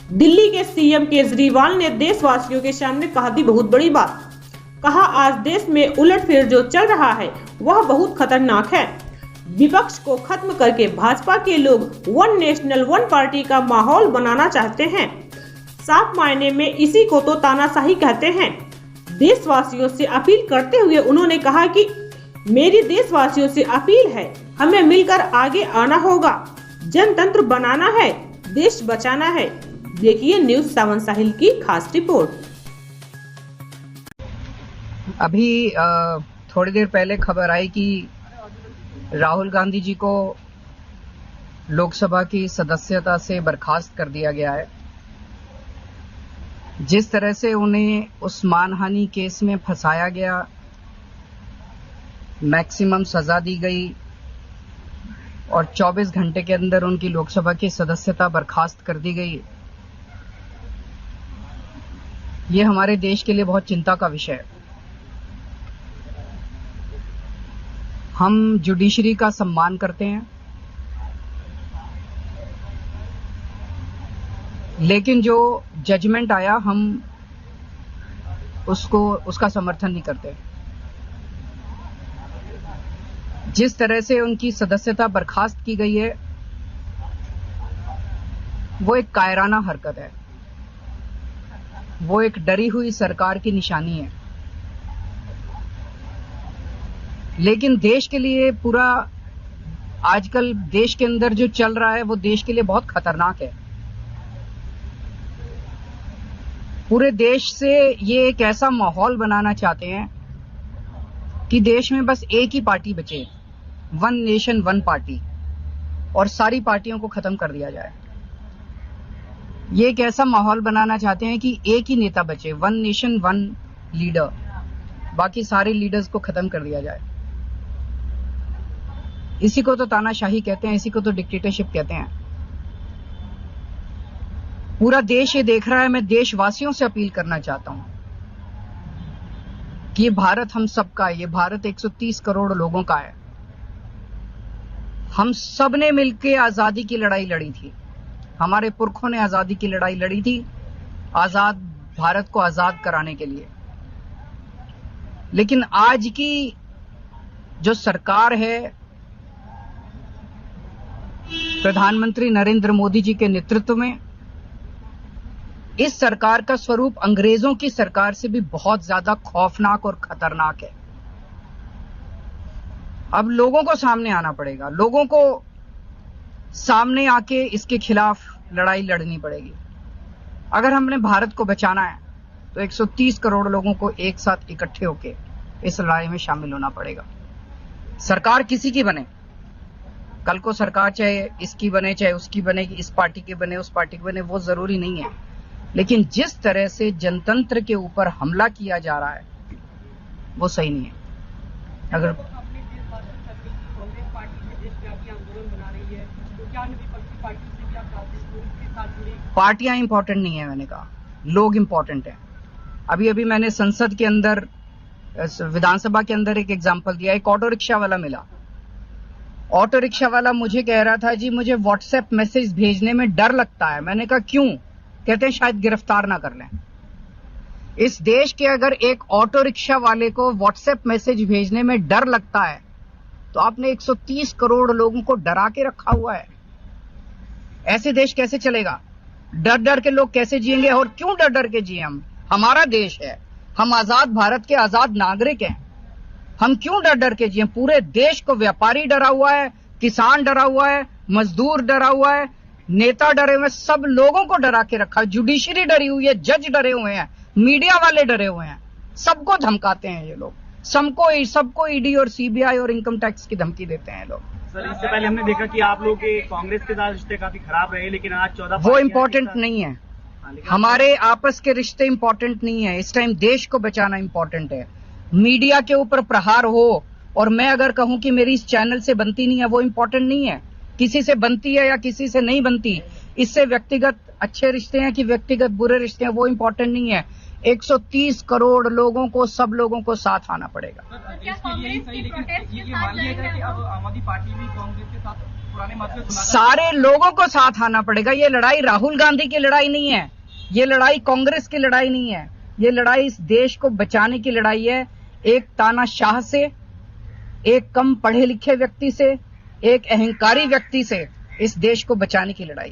दिल्ली के सीएम केजरीवाल ने देशवासियों के सामने कहा थी बहुत बड़ी बात। कहा आज देश में उलटफेर जो चल रहा है वह बहुत खतरनाक है। विपक्ष को खत्म करके भाजपा के लोग वन नेशनल वन पार्टी का माहौल बनाना चाहते हैं। साफ मायने में इसी को तो तानाशाही कहते हैं। देशवासियों से अपील करते हुए उन्होंने कहा कि मेरी देशवासियों से अपील है, हमें मिलकर आगे आना होगा, जनतंत्र बनाना है, देश बचाना है। देखिए न्यूज़ 7 साहिल की खास रिपोर्ट। अभी थोड़ी देर पहले खबर आई कि राहुल गांधी जी को लोकसभा की सदस्यता से बर्खास्त कर दिया गया है। जिस तरह से उन्हें उस मानहानि केस में फंसाया गया, मैक्सिमम सजा दी गई और 24 घंटे के अंदर उनकी लोकसभा की सदस्यता बर्खास्त कर दी गई, ये हमारे देश के लिए बहुत चिंता का विषय है। हम जुडिशरी का सम्मान करते हैं, लेकिन जो जजमेंट आया हम उसका समर्थन नहीं करते। जिस तरह से उनकी सदस्यता बर्खास्त की गई है वो एक कायराना हरकत है, वो एक डरी हुई सरकार की निशानी है। लेकिन देश के लिए पूरा आजकल देश के अंदर जो चल रहा है वो देश के लिए बहुत खतरनाक है। पूरे देश से ये एक ऐसा माहौल बनाना चाहते हैं कि देश में बस एक ही पार्टी बचे, वन नेशन वन पार्टी, और सारी पार्टियों को खत्म कर दिया जाए। ये एक ऐसा माहौल बनाना चाहते हैं कि एक ही नेता बचे, वन नेशन वन लीडर, बाकी सारे लीडर्स को खत्म कर दिया जाए। इसी को तो तानाशाही कहते हैं, इसी को तो डिक्टेटरशिप कहते हैं। पूरा देश ये देख रहा है। मैं देशवासियों से अपील करना चाहता हूं कि ये भारत हम सबका है, ये भारत 130 करोड़ लोगों का है। हम सब ने मिलकर आजादी की लड़ाई लड़ी थी, हमारे पुरखों ने आजादी की लड़ाई लड़ी थी, आजाद भारत को आजाद कराने के लिए। लेकिन आज की जो सरकार है, प्रधानमंत्री नरेंद्र मोदी जी के नेतृत्व में, इस सरकार का स्वरूप अंग्रेजों की सरकार से भी बहुत ज्यादा खौफनाक और खतरनाक है। अब लोगों को सामने आना पड़ेगा, लोगों को सामने आके इसके खिलाफ लड़ाई लड़नी पड़ेगी। अगर हमने भारत को बचाना है तो 130 करोड़ लोगों को एक साथ इकट्ठे होके इस लड़ाई में शामिल होना पड़ेगा। सरकार किसी की बने, कल को सरकार चाहे इसकी बने चाहे उसकी बने, इस पार्टी की बने उस पार्टी की बने, वो जरूरी नहीं है। लेकिन जिस तरह से जनतंत्र के ऊपर हमला किया जा रहा है वो सही नहीं है। अगर पार्टियां इंपॉर्टेंट नहीं है, मैंने कहा लोग इंपॉर्टेंट हैं। अभी अभी मैंने संसद के अंदर, विधानसभा के अंदर एक एग्जांपल दिया। एक ऑटो रिक्शा वाला मिला, ऑटो रिक्शा वाला मुझे कह रहा था जी मुझे व्हाट्सएप मैसेज भेजने में डर लगता है। मैंने कहा क्यों? कहते हैं शायद गिरफ्तार ना कर लें। इस देश के अगर एक ऑटो रिक्शा वाले को व्हाट्सएप मैसेज भेजने में डर लगता है तो आपने 130 करोड़ लोगों को डरा के रखा हुआ है। ऐसे देश कैसे चलेगा? डर डर के लोग कैसे जिएंगे? और क्यों डर डर के जिए? हम, हमारा देश है, हम आजाद भारत के आजाद नागरिक हैं, हम क्यों डर डर के जिए? पूरे देश को व्यापारी डरा हुआ है, किसान डरा हुआ है, मजदूर डरा हुआ है, नेता डरे हुए, सब लोगों को डरा के रखा। जुडिशरी डरी हुई है, जज डरे हुए हैं, मीडिया वाले डरे हुए हैं, सबको धमकाते हैं ये लोग, सबको ईडी और सीबीआई और इनकम टैक्स की धमकी देते हैं लोग। सर, इससे पहले हमने देखा कि आप लोग के कांग्रेस के साथ रिश्ते काफी खराब रहे, लेकिन आज 14 वो इम्पोर्टेंट नहीं है। हमारे आपस के रिश्ते इम्पोर्टेंट नहीं है। इस टाइम देश को बचाना इम्पोर्टेंट है। मीडिया के ऊपर प्रहार हो और मैं अगर कहूं कि मेरी इस चैनल से बनती नहीं है, वो इम्पोर्टेंट नहीं है। किसी से बनती है या किसी से नहीं बनती, इससे व्यक्तिगत अच्छे रिश्ते हैं कि व्यक्तिगत बुरे रिश्ते हैं, वो इम्पोर्टेंट नहीं है। 130 करोड़ लोगों को, सब लोगों को साथ आना पड़ेगा। क्या कांग्रेस की प्रोटेस्ट के साथ जाएगा? अब आम आदमी पार्टी भी कांग्रेस के साथ सारे लोगों को साथ आना पड़ेगा। ये लड़ाई राहुल गांधी की लड़ाई नहीं है, ये लड़ाई कांग्रेस की लड़ाई नहीं है, ये लड़ाई इस देश को बचाने की लड़ाई है। एक तानाशाह से, एक कम पढ़े लिखे व्यक्ति से, एक अहंकारी व्यक्ति से इस देश को बचाने की लड़ाई।